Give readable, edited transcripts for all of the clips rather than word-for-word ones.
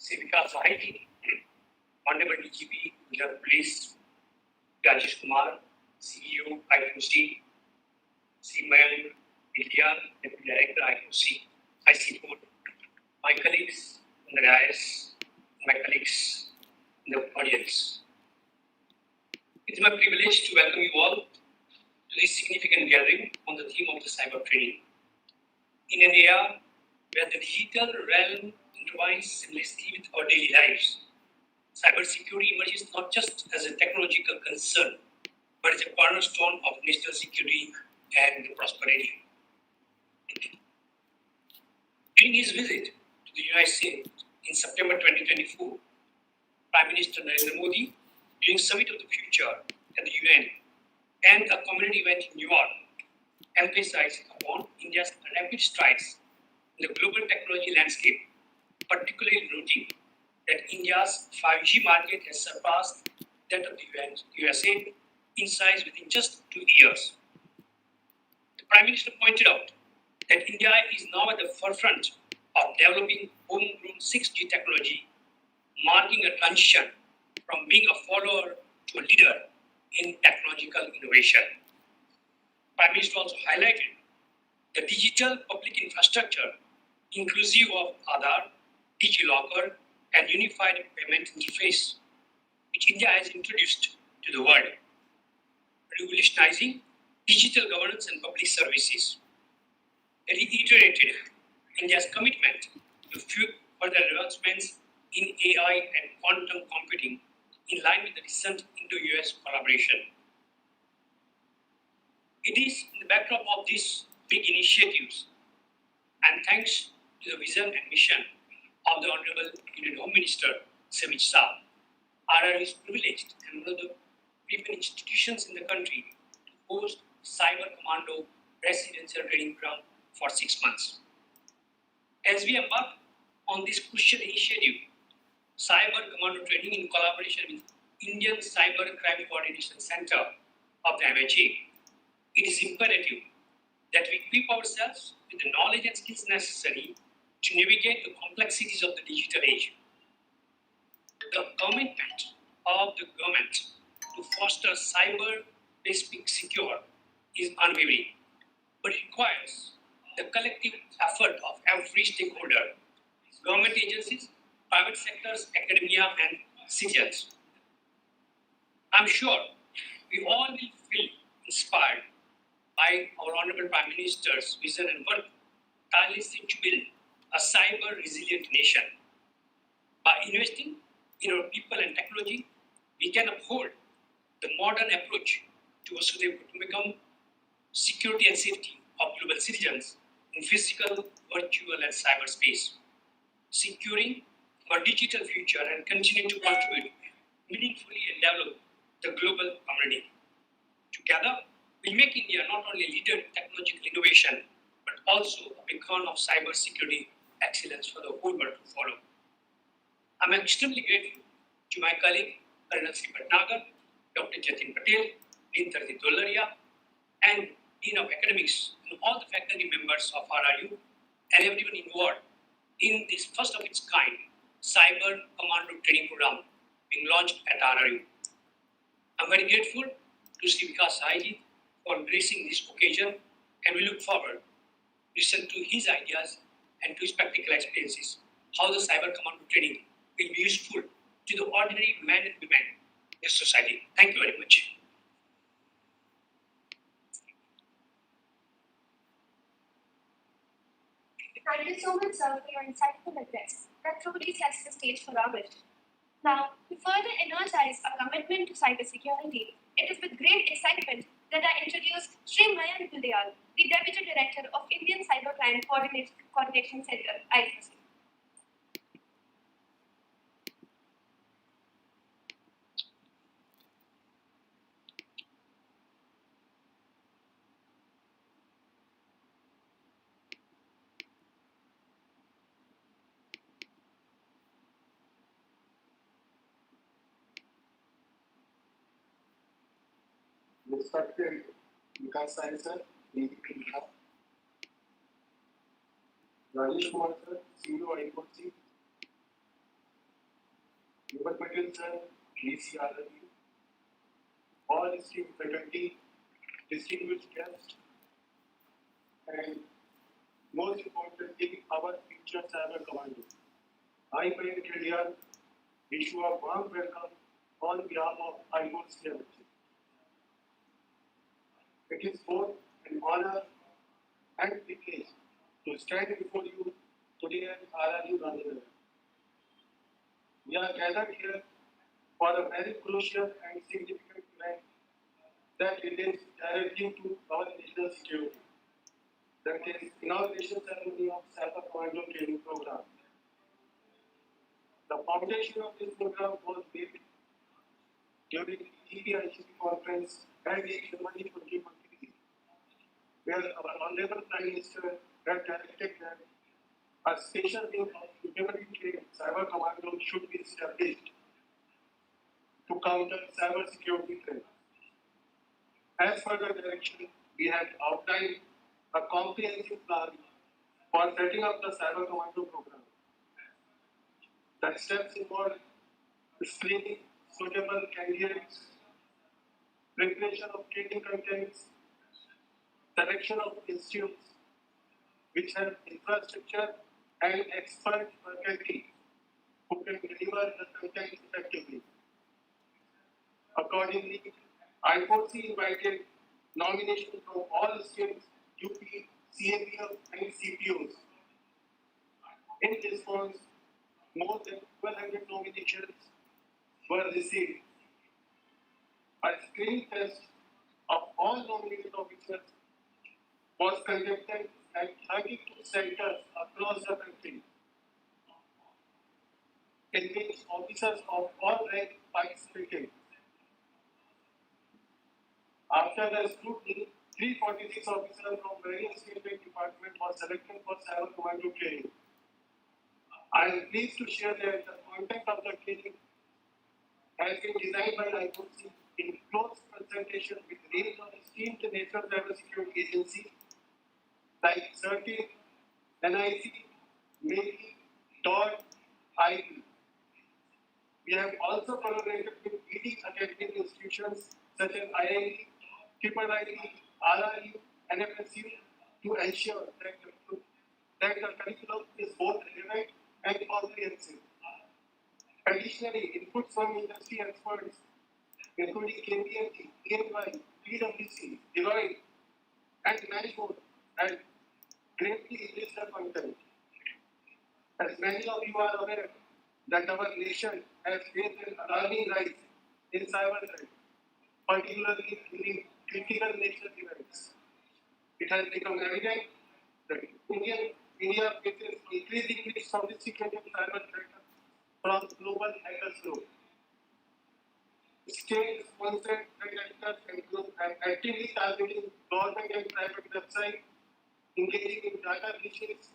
Civica Society, Honorable DGP, Gujarat Police, Rajesh Kumar, CEO, IQC, C. Mayank India, Deputy Director, IQC, IC Board, my colleagues in the dais, my colleagues in the audience. It is my privilege to welcome you all to this significant gathering on the theme of the cyber training. In an era where the digital realm intertwines seamlessly with our daily lives, cybersecurity emerges not just as a technological concern, but as a cornerstone of national security and prosperity. During his visit to the United States in September 2024, Prime Minister Narendra Modi, during Summit of the Future at the UN and a community event in New York, emphasized upon India's rapid strides in the global technology landscape, particularly noting that India's 5G market has surpassed that of the USA in size within just 2 years. The Prime Minister pointed out that India is now at the forefront of developing homegrown 6G technology, marking a transition from being a follower to a leader in technological innovation. Prime Minister also highlighted the digital public infrastructure, inclusive of Aadhaar, DigiLocker, and unified payment interface, which India has introduced to the world, revolutionizing digital governance and public services. It reiterated India's commitment to further advancements in AI and quantum computing in line with the recent Indo-US collaboration. It is in the backdrop of these big initiatives and thanks to the vision and mission of the Honorable Union Home Minister, Samit Shah, RR is privileged and one of the premier institutions in the country to host Cyber Commando residential training program for 6 months. As we embark on this crucial initiative, Cyber Commando training in collaboration with Indian Cyber Crime Coordination Center of the MHA, it is imperative that we equip ourselves with the knowledge and skills necessary to navigate the complexities of the digital age. The commitment of the government to foster cyber-based secure is unwavering, but it requires the collective effort of every stakeholder, government agencies, private sectors, academia, and citizens. I'm sure we all will feel inspired by our Honorable Prime Minister's vision and work tirelessly to build a cyber-resilient nation. By investing in our people and technology, we can uphold the modern approach to Vasudhaiva Kutumbakam, security and safety of global citizens in physical, virtual, and cyberspace, securing our digital future and continue to contribute meaningfully and develop the global community. Together, we make India not only a leader in technological innovation, but also a beacon of cybersecurity excellence for the whole world to follow. I'm extremely grateful to my colleague, Colonel C. Bhatnagar, Dr. Jatin Patel, Dean Tardi Dolaria, and Dean of Academics, and all the faculty members of RRU, and everyone involved in this first of its kind Cyber Commando training program being launched at RRU. I'm very grateful to Sri Vikas Saiji for gracing this occasion, and we look forward to listen to his ideas and to his practical experiences, how the Cyber Commando training will be useful to the ordinary men and women in the society. Thank you very much. Thank you so much, sir, for your insightful address that truly sets the stage for our vision. Now, to further energize our commitment to cybersecurity, it is with great excitement that I introduce Sri Mayank Dayal, the Deputy Director of Indian Cybercrime Coordination Center, ICC. Respected Vikas Sai sir, DGP Rajesh Kumar sir, CEO IQC, Yuval Patel sir, VCRW, all esteemed faculty, distinguished guests, and most importantly, our future cyber commando. I, Mayan Kediyar, wish you a warm welcome on behalf of ICO's University. It is both an honor and privilege to stand before you today at RRU Gandhinagar. We are gathered here for a very crucial and significant event that relates directly to our national security. That is inauguration ceremony of Cyber Commando training program. The foundation of this program was built during the EPICP conference held in Germany 2023, where our Honorable Prime Minister had directed that a special wing of heavily trained cyber commando should be established to counter cyber security threats. As per the direction, we have outlined a comprehensive plan for setting up the cyber commando program. The steps involve screening suitable candidates, preparation of training contents, selection of institutes which have infrastructure and expert faculty who can deliver the content effectively. Accordingly, ICOC invited nominations from all states, UP, CAPF, and CPOs. In response, more than 1,200 nominations were received. A screening test of all nominated officers was conducted at 32 centers across the country, in which officers of all ranks participated. After the scrutiny, 346 officers from various state departments were selected for cyber commando training. I am pleased to share that the content of the training has been designed by ICOC in close consultation with range of esteemed national cybersecurity agencies like CERTIN, NIC, MEDI, DOT, IP. We have also collaborated with leading academic institutions such as IIT, IIIT, RRU, NFSU to ensure that the curriculum is both relevant and comprehensive. Additionally, input from industry experts, including KPMG, EY, PwC, Deloitte, and many more, have greatly enriched the content. As many of you are aware, that our nation has faced an alarming rise in cyber threat, particularly during critical national events. It has become evident that India faces increasingly sophisticated cyber threats from global hackers group. State-sponsored threat actors and groups have actively targeting government and private websites, engaging in data breaches,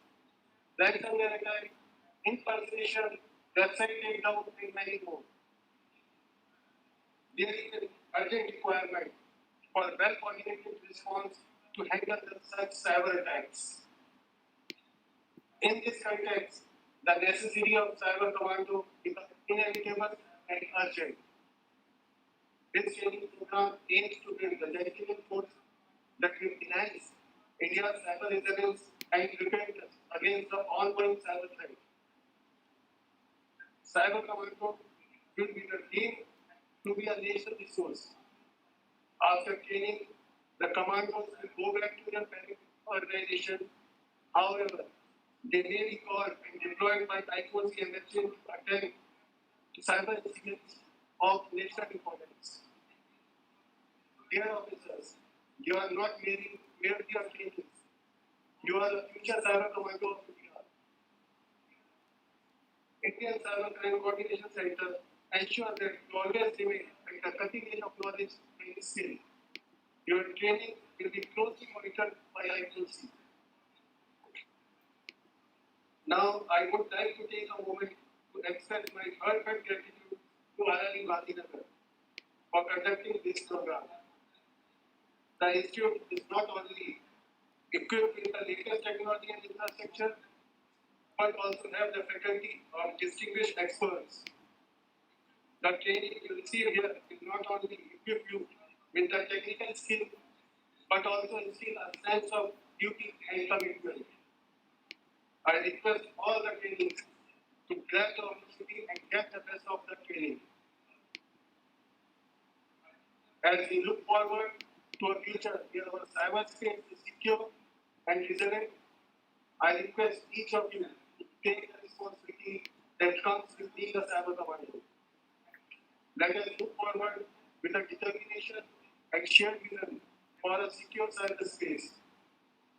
ransomware attacks, impersonation, website takedown, and many more. There is an urgent requirement for well-coordinated response to handle such cyber attacks. In this context, the necessity of cyber commando becomes inevitable and urgent. This training program aims to build the dedicated force that will enhance India's cyber resilience and prevent us against the ongoing cyber threat. Cyber commando will be the team to be a national resource. After training, the commandos will go back to their parent organization. However, they may be called and deployed by ICOC and to attend to cyber incidents of national importance. Dear officers, you are not merely of training. You are the future cyber commando of India. Indian Cyber Crime Coordination Center ensures that you always remain at the cutting edge of knowledge and skill. Your training will be closely monitored by ICOC. Now, I would like to take a moment to express my heartfelt gratitude to RRU Gandhinagar for conducting this program. The institute is not only equipped with the latest technology and infrastructure, but also have the faculty of distinguished experts The training you receive here will not only equip you with the technical skill, but also instill a sense of duty and commitment. I request all the trainees to grab the opportunity and get the best of the training. As we look forward to a future where our cyberspace is secure and resilient, I request each of you to take the responsibility that comes with being a cyber commando. Let us look forward with a determination and shared vision for a secure cyberspace.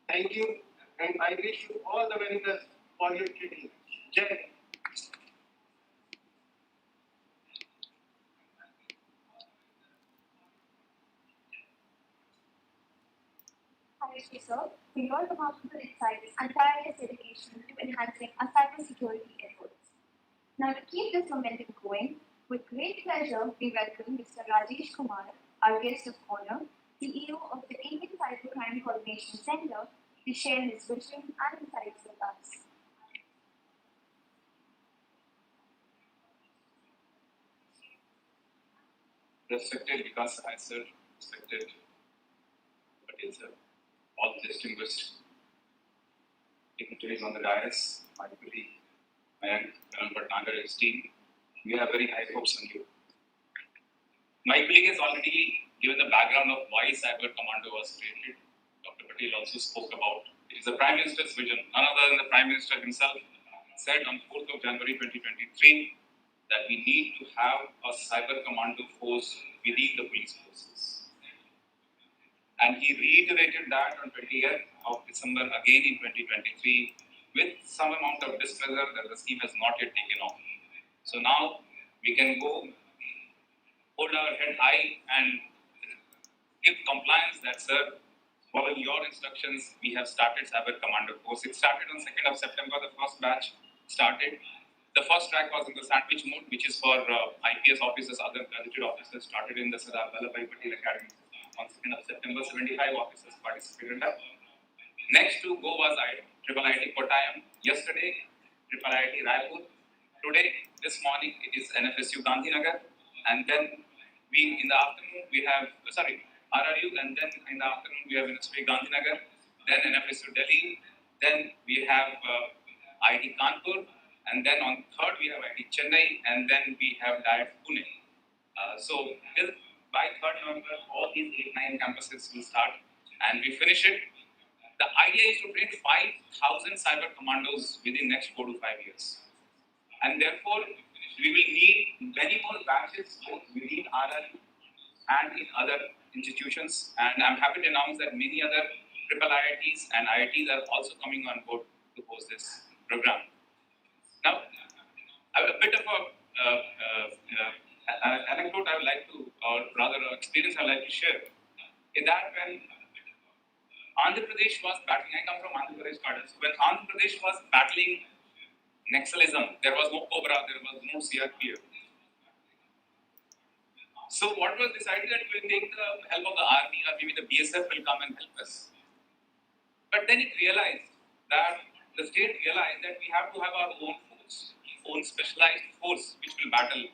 Thank you, and I wish you all the very best for your training. Jai. Rashtriya sir, for your remarkable insights and tireless dedication to enhancing our cybersecurity efforts. Now, to keep this momentum going, with great pleasure, we welcome Mr. Rajesh Kumar, our guest of honor, CEO of the Indian Cybercrime Coordination Center, to share his vision and insights with us. Respected Vikas Sai sir, respected Patel sir, all distinguished dignitaries on the dais, my colleague, and Colonel Bhatnagar and his team, we have very high hopes on you. My colleague has already given the background of why Cyber Commando was created. Dr. Patel also spoke about it is the Prime Minister's vision. None other than the Prime Minister himself said on 4th of January 2023 that we need to have a Cyber Commando force within the police forces. And he reiterated that on 20th of December again in 2023 with some amount of displeasure that the scheme has not yet taken off. So now we can go hold our head high and give compliance that, sir, following your instructions, we have started Cyber Commando course. It started on 2nd of September, the first batch started. The first track was in the sandwich mode, which is for IPS officers, other gazetted officers, started in the Sardar Vallabhbhai Patel Academy. On 2nd of September, 75 officers participated. Next to go was IIT Kottayam. Yesterday, IIT Raipur. Today, this morning, it is NFSU Gandhinagar. And then in the afternoon, we have, RRU. And then in the afternoon, we have NSP Gandhinagar. Then NFSU Delhi. Then we have IIT Kanpur. And then on third, we have IIT Chennai. And then we have DIET Pune. So by 3rd November, all these 8-9 campuses will start. And we finish it. The idea is to train 5,000 cyber commandos within next 4 to 5 years. And therefore, we will need many more batches both within RRU and in other institutions. And I'm happy to announce that many other triple IITs and IITs are also coming on board to host this program. Now, I have a bit of an anecdote I would like to, or rather an experience I would like to share, is that when Andhra Pradesh was battling, I come from Andhra Pradesh cadres, when Andhra Pradesh was battling Naxalism, there was no Cobra, there was no CRPF. So what was decided that we will take the help of the army or maybe the BSF will come and help us. But then it realized that the state realized that we have to have our own force, own specialized force which will battle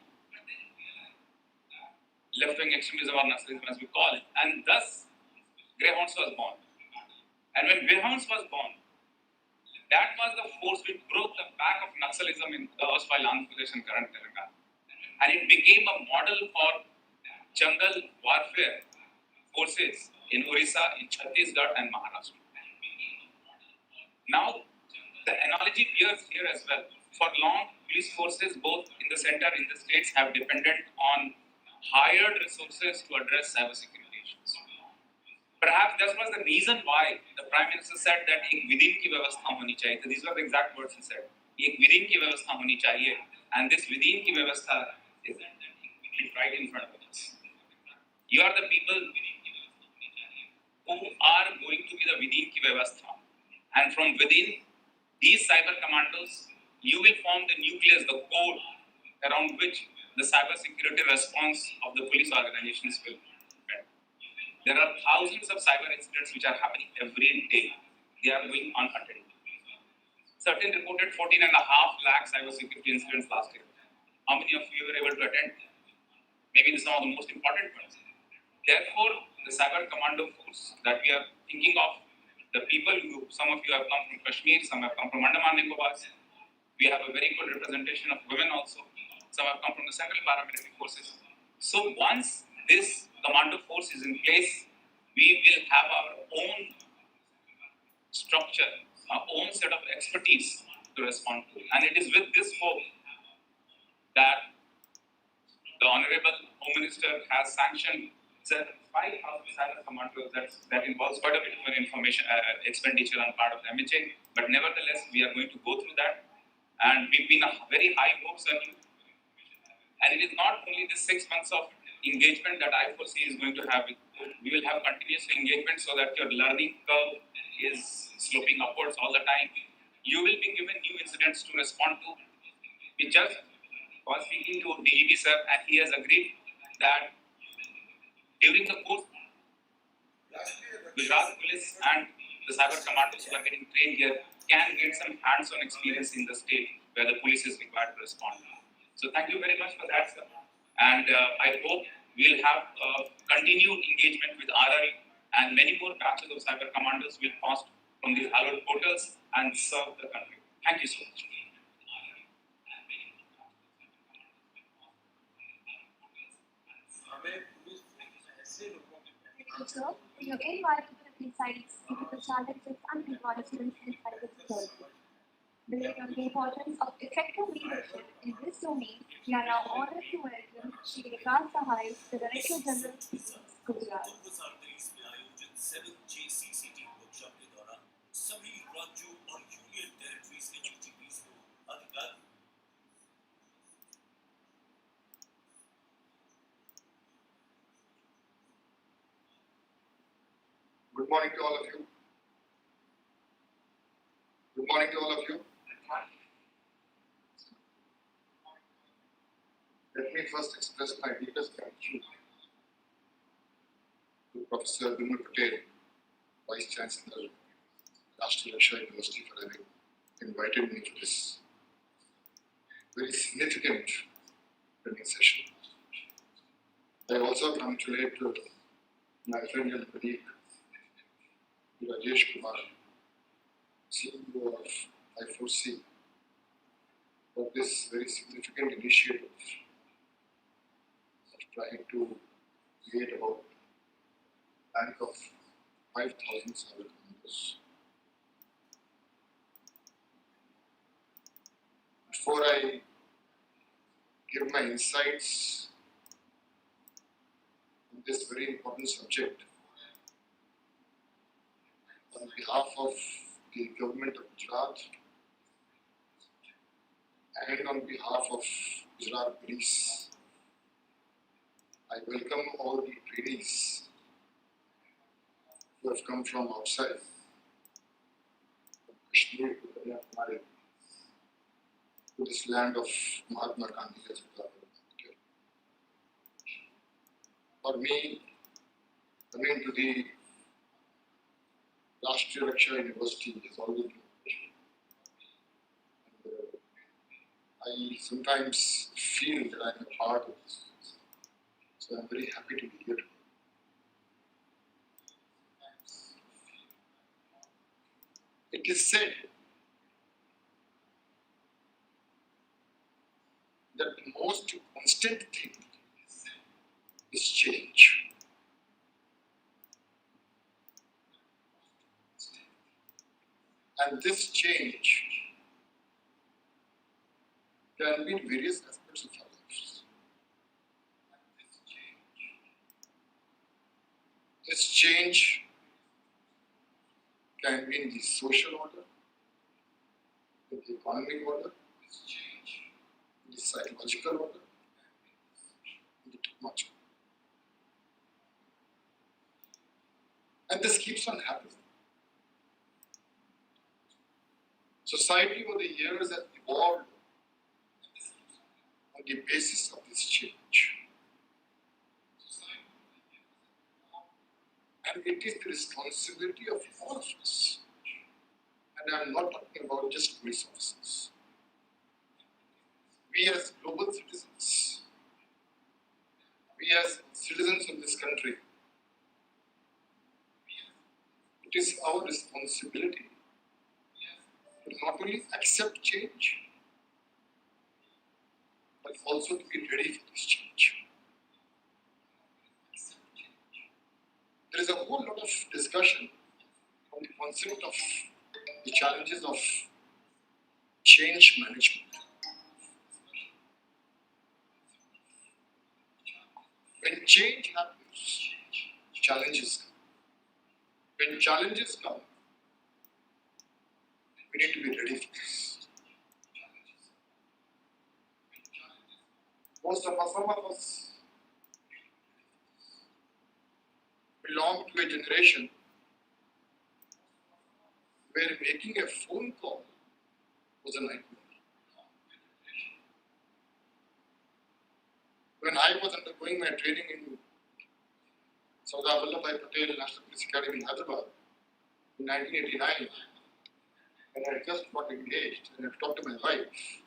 left-wing extremism or Naxalism as we call it. And thus, Greyhounds was born. And when Greyhounds was born, that was the force which broke the back of Naxalism in the erstwhile Andhra Pradesh and current Telangana. And it became a model for jungle warfare forces in Orissa, in Chhattisgarh and Maharashtra. Now, the analogy appears here as well. For long, police forces both in the center and in the states have depended on hired resources to address cybersecurity issues. Perhaps that was the reason why the Prime Minister said that एक within की व्यवस्था होनी चाहिए. These were the exact words he said. एक within की व्यवस्था होनी चाहिए, and this विदिन की व्यवस्था is right in front of us. You are the people who are going to be the within की व्यवस्था, and from within these cyber commandos, you will form the nucleus, the core around which the cybersecurity response of the police organizations will depend. There are thousands of cyber incidents which are happening every day. They are going unattended. Certain reported 14.5 lakh cybersecurity incidents last year. How many of you were able to attend? maybe some of the most important ones. Therefore, the Cyber Commando force that we are thinking of, the people who, some of you have come from Kashmir, some have come from Andaman Nicobar. We have a very good representation of women also. Some have come from the Central Paramilitary Forces. So once this commando force is in place, we will have our own structure, our own set of expertise to respond to. And it is with this hope that the Honorable Home Minister has sanctioned 5,000 cyber commandos. That involves quite a bit of an information expenditure on part of the MHA. But nevertheless, we are going to go through that. And we've been a very high hopes on you. And it is not only the 6 months of engagement that I foresee is going to have. We will have continuous engagement so that your learning curve is sloping upwards all the time. You will be given new incidents to respond to. We just was speaking to DGP sir, and he has agreed that during the course, Gujarat police and the cyber commandos who are getting trained here can get some hands-on experience in the state where the police is required to respond. So thank you very much for that, sir. And I hope we'll have continued engagement with RI and many more batches of cyber commandos will pass from these hallowed portals and serve the country. Thank you so much. Sir, your invaluable insights into the challenges and advancements in cybersecurity. Building on the importance of effective leadership in this domain, we are now honored to welcome Shri Raksha Raksha, the Director General, Gujarat. Good morning to all of you. Good morning to all of you. Let me first express my deepest gratitude to Professor Bimul Patel, Vice Chancellor, Rashtriya Raksha University, for having invited me to this very significant training session. I also congratulate my friend and colleague, Rajesh Kumar, CEO of I4C, for this very significant initiative of trying to create about a bank of 5,000 cyber commandos. Before I give my insights on this very important subject, on behalf of the government of Gujarat and on behalf of Gujarat Police, I welcome all the trainees who have come from outside, from Kashmir to Gandhinagar, to this land of Mahatma Gandhi, as we call it. For me, coming to the Rashtriya Raksha University is always been a pleasure. And I sometimes feel that I'm a part of this. So I'm very happy to be here today. It is said that the most constant thing is change. And this change can be in various aspects of our lives. This change can be in the social order, in the economic order, in the psychological order, in the technological. And this keeps on happening. Society over the years has evolved on the basis of this change. And it is the responsibility of all of us. And I'm not talking about just police officers. We as global citizens citizens of this country, it is our responsibility to not only accept change, but also to be ready for this change. There is a whole lot of discussion on the concept of the challenges of change management. When change happens, challenges come. When challenges come, we need to be ready for this. Some of us belong to a generation where making a phone call was a nightmare. When I was undergoing my training in Sardar Vallabhbhai Patel National Police Academy in Hyderabad in 1989, and I just got engaged and I talked to my wife,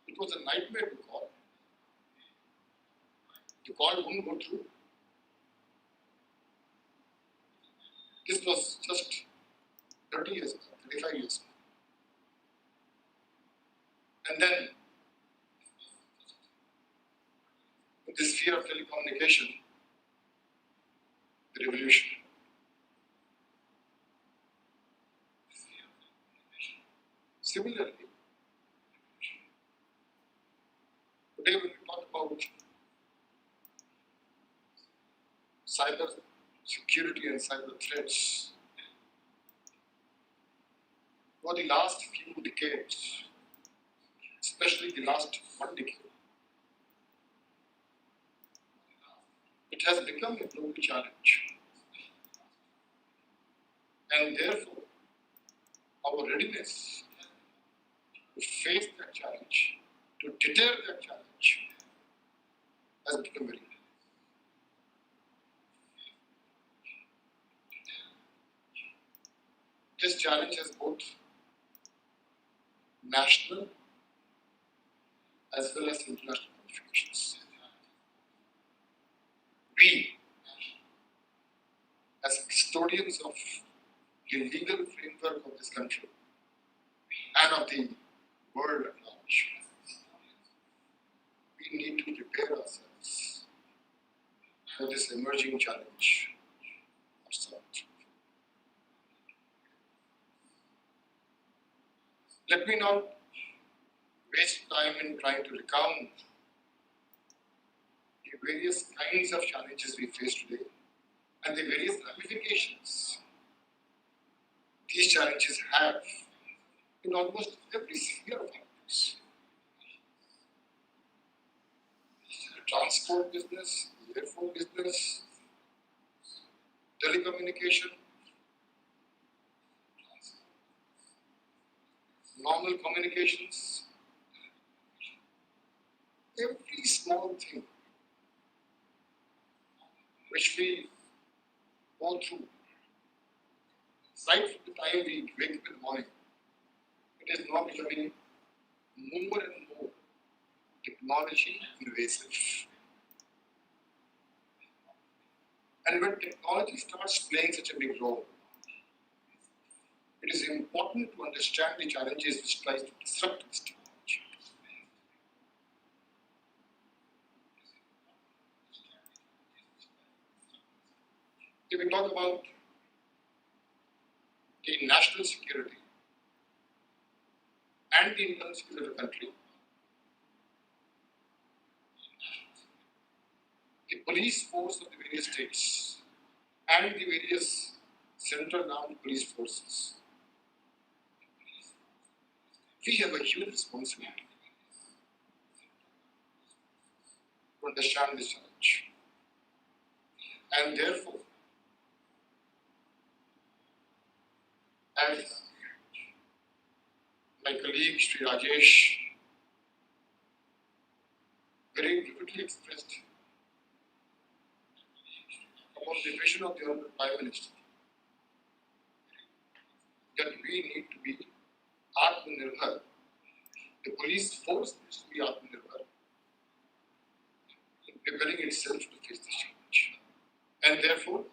it was a nightmare to call. The call wouldn't go through. This was just 30 years ago, 35 years ago. And then, with this fear of telecommunication, the revolution. Similarly, today when we talk about cyber security and cyber threats, for the last few decades, especially the last one decade, it has become a global challenge. And therefore, our readiness to face that challenge, to deter that challenge, has become very high. This challenge has both national as well as international ramifications. We, as custodians of the legal framework of this country and of the world at large, we need to prepare ourselves for this emerging challenge of cyber. Let me not waste time in trying to recount the various kinds of challenges we face today and the various ramifications these challenges have in almost every sphere of our lives. The transport business, the airport business, telecommunication, normal communications, every small thing which we go through, right from the time we wake up in the morning, it is now becoming more and more technology invasive. And when technology starts playing such a big role, it is important to understand the challenges which tries to disrupt this technology. If we talk about the national security and the internal security of the country, the police force of the various states and the various central armed police forces, we have a huge responsibility to understand this challenge. And therefore, as my colleague Sri Rajesh very vividly expressed about the vision of the Honorable Prime Minister, that we need to be Atmanirbhar. The police force needs to be Atmanirbhar. preparing itself to face this challenge. And therefore,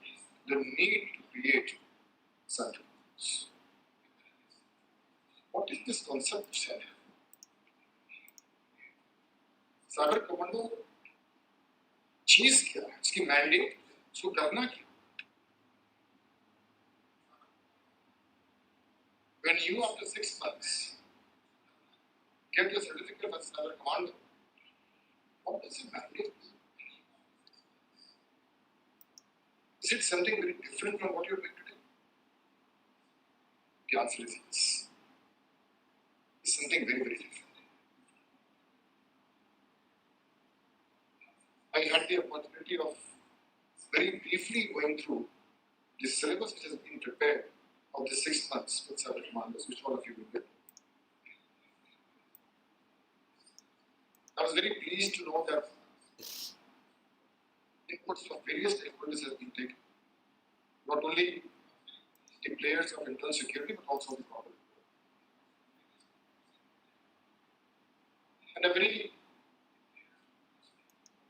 the need to create cyber commandos. What is this concept of cyber? Cyber commando चीज क्या है, इसकी mandate, उसको करना क्या? When you after 6 months get the certificate of cyber commando, what does it mandate? Is it something very different from what you're doing today? The answer is yes. It's something very, very different. I had the opportunity of very briefly going through the syllabus which has been prepared of the 6 months with cyber commandos, which all of you will get. I was very pleased to know that inputs from various stakeholders have been taken, not only the players of internal security but also the public. And a very,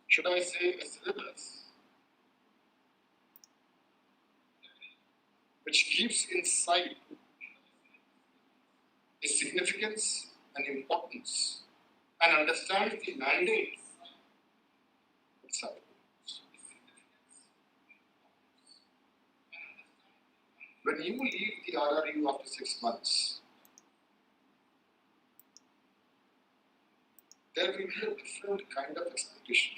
should I say, a syllabus which keeps in sight the significance and importance and understands the mandate of cyber. When you leave the RRU after 6 months, there will be a different kind of expectation.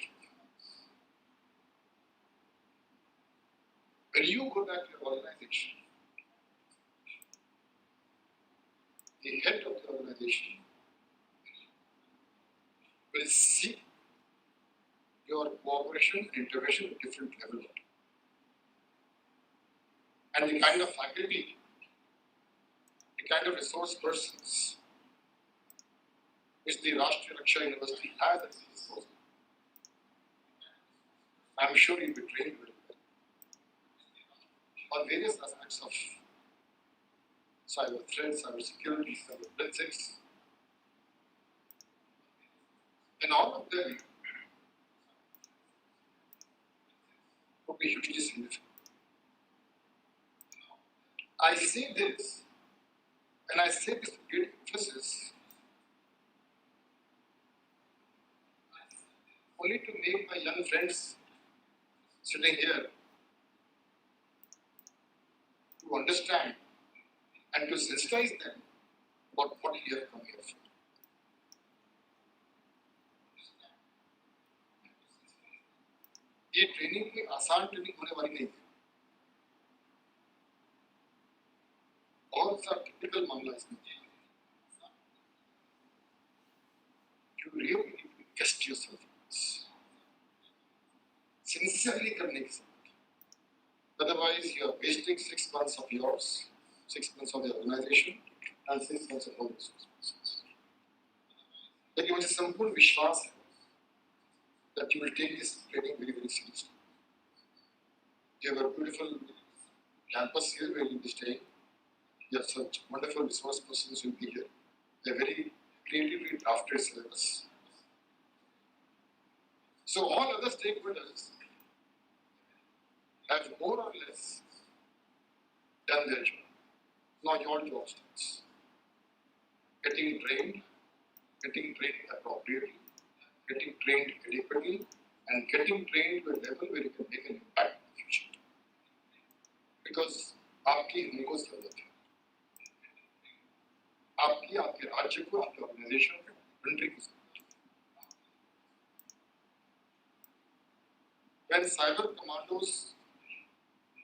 When you go back to your organization, the head of the organization will see your cooperation and intervention at different levels. And the kind of faculty, the kind of resource persons which the Rashtriya Raksha University has at its disposal, I'm sure you'll be trained very well on various aspects of cyber threats, cyber security, cyber forensics, and all of them would be hugely significant. I say this, and I say this with great emphasis, only to make my young friends sitting here to understand and to sensitize them about what we have come here for. ये training कोई आसान training होने वाली नहीं है। बहुत सा typical मामला इसमें है। You really need to invest yourself in this. Sincerely करने की जरूरत है। Otherwise, you are wasting 6 months of yours, 6 months of the organization, and 6 months of all the resources. लेकिन मुझे संपूर्ण विश्वास है that you will take this training very, very seriously. You have a beautiful campus here where you will be staying. You have such wonderful resource persons who will be here. A very creatively drafted syllabus. So all other stakeholders have more or less done their job. Now your job starts. Getting trained appropriately, getting trained adequately, and getting trained to a level where you can make an impact in the future. Because आपकी हमको जरूरत है, आपके राज्य को, आपके organisation को, country को जरूरत है। When cyber commandos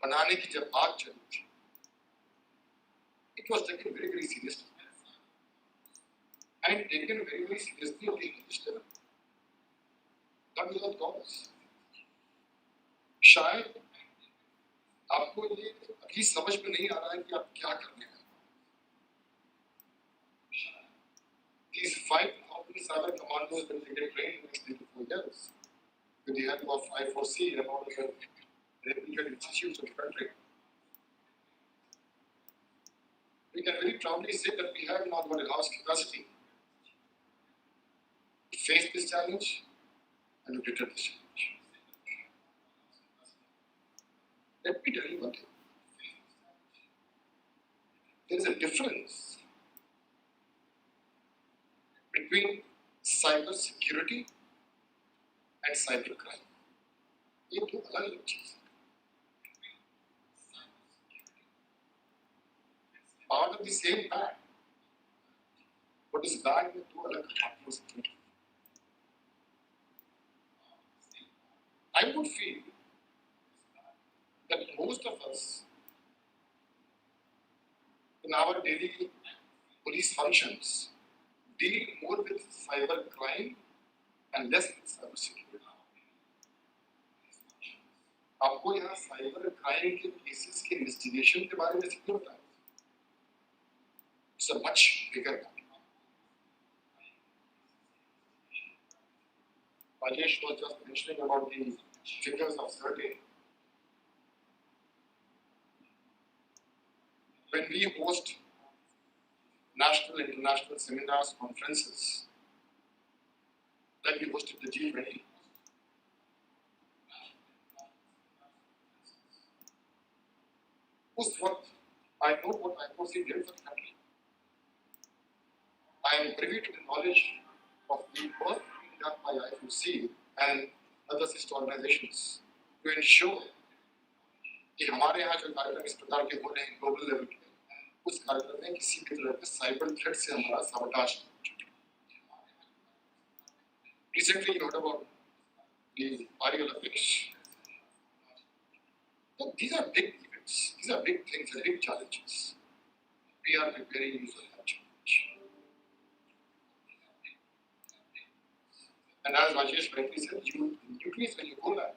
बनाने की जब बात चली थी, it was taken very, very seriously. And taken very, very seriously on the highest level. Not without cause. शायद आपको ये अभी समझ में नहीं आ रहा है कि आप क्या करने हैं। These 5,000 cyber commandos will get trained in the next 3 to 4 years with the help of I4C and all the reputed institutes of the country. We can very proudly say that we have now got enough capacity to face this challenge and to deter this challenge. Let me tell you one thing. There is a difference between cyber security and cyber crime. ये दो अलग चीज है. Part of the same bag, but इस bag में दो अलग हाथों से. I would feel that most of us in our daily police functions deal more with cyber crime and less with cyber security. आपको यहाँ साइबर क्राइम के cases के इन्वेस्टिगेशन के बारे में सिर्फ पता है. It's a much bigger matter. Rajesh was just mentioning about the figures of survey. When we host national, international seminars, conferences, like we hosted the G20, उस वक्त I know what IFOC did for the country. I am privy to the knowledge of the work being done by IFOC and other sister organizations to ensure कि हमारे यहाँ जो कार्यक्रम इस प्रकार के हो रहे हैं ग्लोबल लेवल पे, उस कार्यक्रम में किसी भी तरह के साइबर थ्रेट से हमारा साबोटाज नहीं हो. Recently you heard about the Rio Olympics. So these are big events, these are big things, and big challenges. We are preparing you for that challenge. And as Rajesh rightly said, you nucleus when you go there,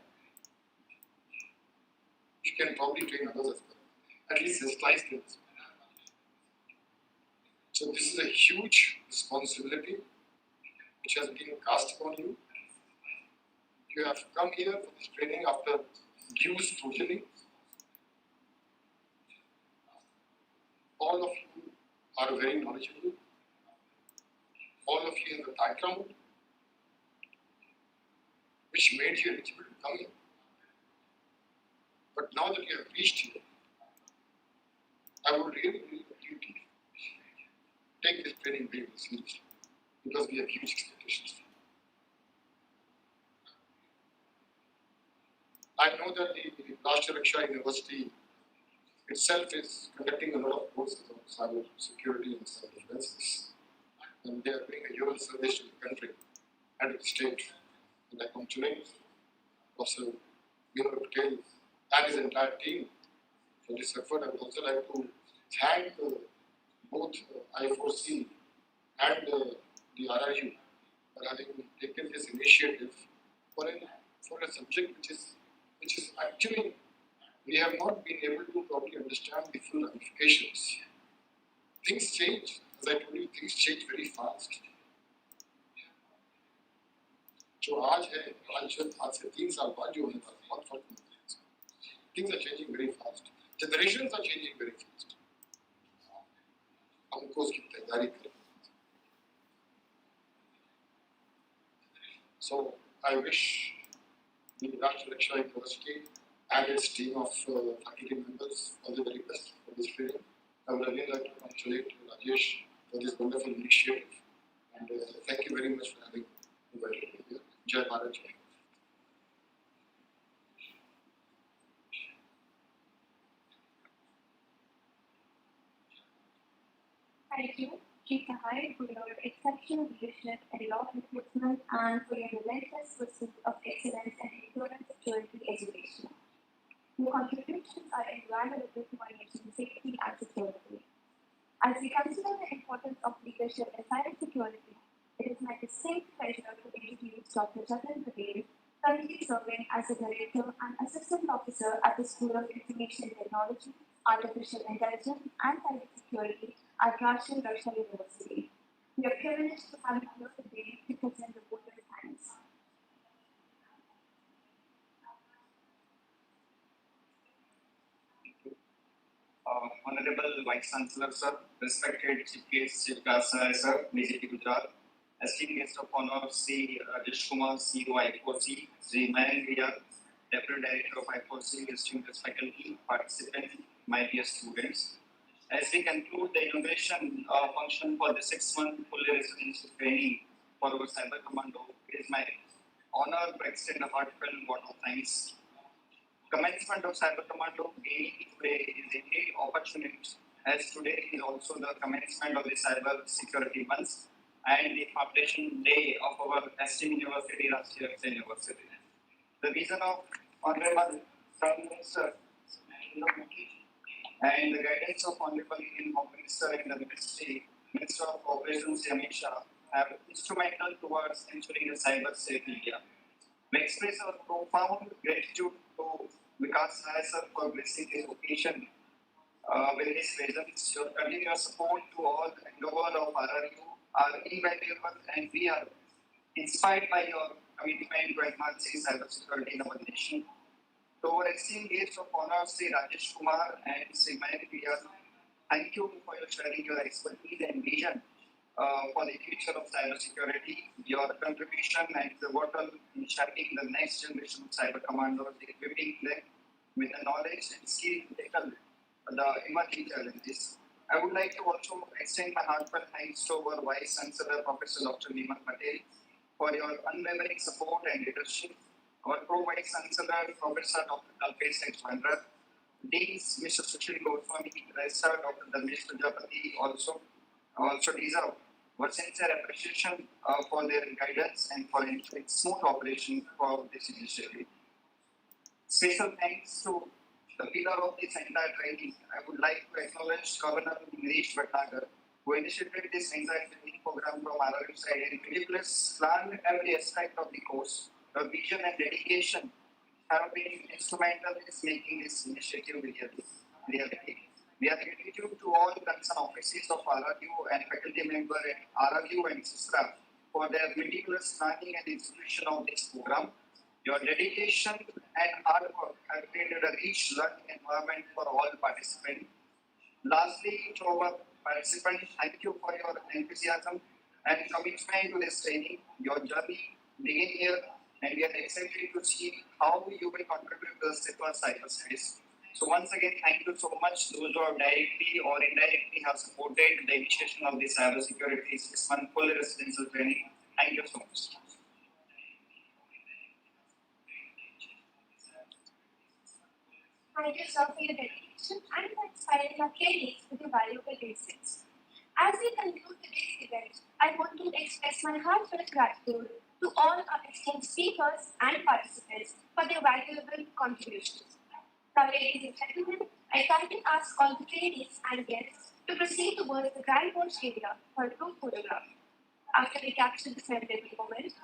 you can probably train others as well, at least sensitize them. So this is a huge responsibility which has been cast upon you. You have come here for this training after due scrutiny. All of you are very knowledgeable. All of you have a background which made you eligible to come here. But now that you have reached here, I would really appeal to you. Take this training very seriously because we have huge expectations. I know that the Rashtriya Raksha University itself is conducting a lot of courses on cyber security and cyber defenses. And they are doing a human service to the country and to the state. And I congratulate Professor Vinod Patel and his entire team for this effort. I would also like to thank both I4C and the RRU for having taken this initiative for a subject which is actually we have not been able to probably understand the full ramifications. Things change, as I told you, things change very fast. जो आज है, आज से 3 साल बाद जो होने वाला है, बहुत फर्क होता है. Things are changing very fast. Generations are changing very fast. हमको उसकी तैयारी करें. So I wish the Rashtriya Raksha University and its team of faculty members all the very best for this training. I would again like to congratulate Rajesh for this wonderful initiative, and thank you very much for having invited me here. Jai Bharat, Jai. Thank you, Chief Sahai, for your exceptional leadership in law enforcement and for your relentless pursuit of excellence and endurance security education. Your contributions are invaluable to our nation's safety and security. As we consider the importance of leadership in cybersecurity, it is my distinct pleasure to introduce Dr. Jatin Patel, currently serving as the Director and Assistant Officer at the School of Information Technology, Artificial Intelligence and Cybersecurity at Rashtriya Raksha University. We are privileged to have him here today to present the vote of thanks. Honorable Vice Chancellor Sir, respected Chief Guest Sir, BJP Gujarat, esteemed guest of honor, Sri Rajesh Kumar, CEO IFOC, Sri Mayank Riya, Deputy Director of I4C, distinguished faculty, participants, my dear students. As we conclude the inauguration function for the 6-month fully residential training for our Cyber Commando, it is my honor to extend a heartfelt vote of thanks. Commencement of Cyber Commando gaining today is a great opportunity, as today is also the commencement of the Cyber Security Month and the foundation day of our esteemed university, Rashtriya Raksha University. The vision of Honorable Prime Minister and the guidance of Honorable Indian Home Minister and the Minister of Operations Amit Shah have instrumental towards ensuring a cyber safe India. We express our profound gratitude to Vikas Nair sir for blessing this occasion with his presence. Your continuous support to all endeavor of RRU are invaluable, and we are inspired by your commitment to enhancing cybersecurity in our nation. To our esteemed guests of honor, Sri Rajesh Kumar and Sri Mayank Priya, thank you for your sharing your expertise and vision for the future of cybersecurity. Your contribution and pivotal in shaping the next generation of cyber commandos, equipping them with the knowledge and skill to tackle the emerging challenges. I would like to also extend my heartfelt thanks to our Vice Chancellor, Professor Dr. Niman Patel, for your unwavering support and leadership. Our Pro-Vice Chancellor, Professor Dr. Kalpesh Chandra, Deans Mr. Sushil Goswami, Registrar Dr. Dharmesh Prajapati also deserve our sincere appreciation for their guidance and for ensuring smooth operation for this initiative. Special thanks to the pillar of this entire training. I would like to acknowledge Governor Girish Bhatnagar, who initiated this entire training program from RRU side and meticulously planned every aspect of the course. Your vision and dedication have been instrumental in making this initiative reality. We are grateful to all concerned officers of RRU and faculty members at RRU and SISRA for their meticulous planning and execution of this program. Your dedication and hard work have created a rich learning environment for all participants. Lastly, to our participants, thank you for your enthusiasm and commitment to this training. Your journey begins here, and we are excited to see how you will contribute to the safer cyberspace. So once again, thank you so much those who have directly or indirectly have supported the initiation of this cybersecurity 6-month full residential training. Thank you so much. Thank you, sir, for your dedication and for inspiring our trainees with your valuable insights. As we conclude today's event, I want to express my heartfelt gratitude to all our esteemed speakers and participants for their valuable contributions. Now, ladies and gentlemen, I kindly ask all the trainees and guests to proceed towards the Grand Board area for a group photograph. After we capture this memorable moment,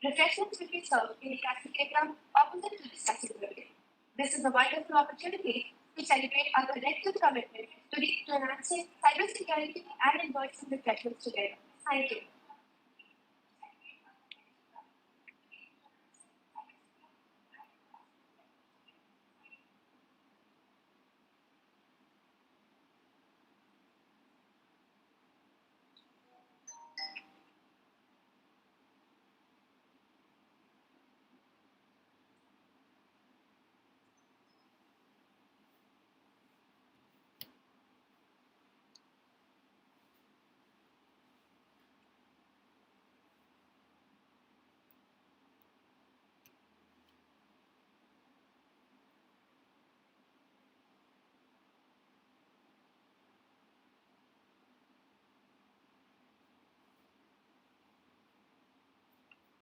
refreshments will be served in the cafeteria opposite to the statue building. This is a wonderful opportunity to celebrate our collective commitment to enhancing cybersecurity and enjoy some refreshments together. Thank you.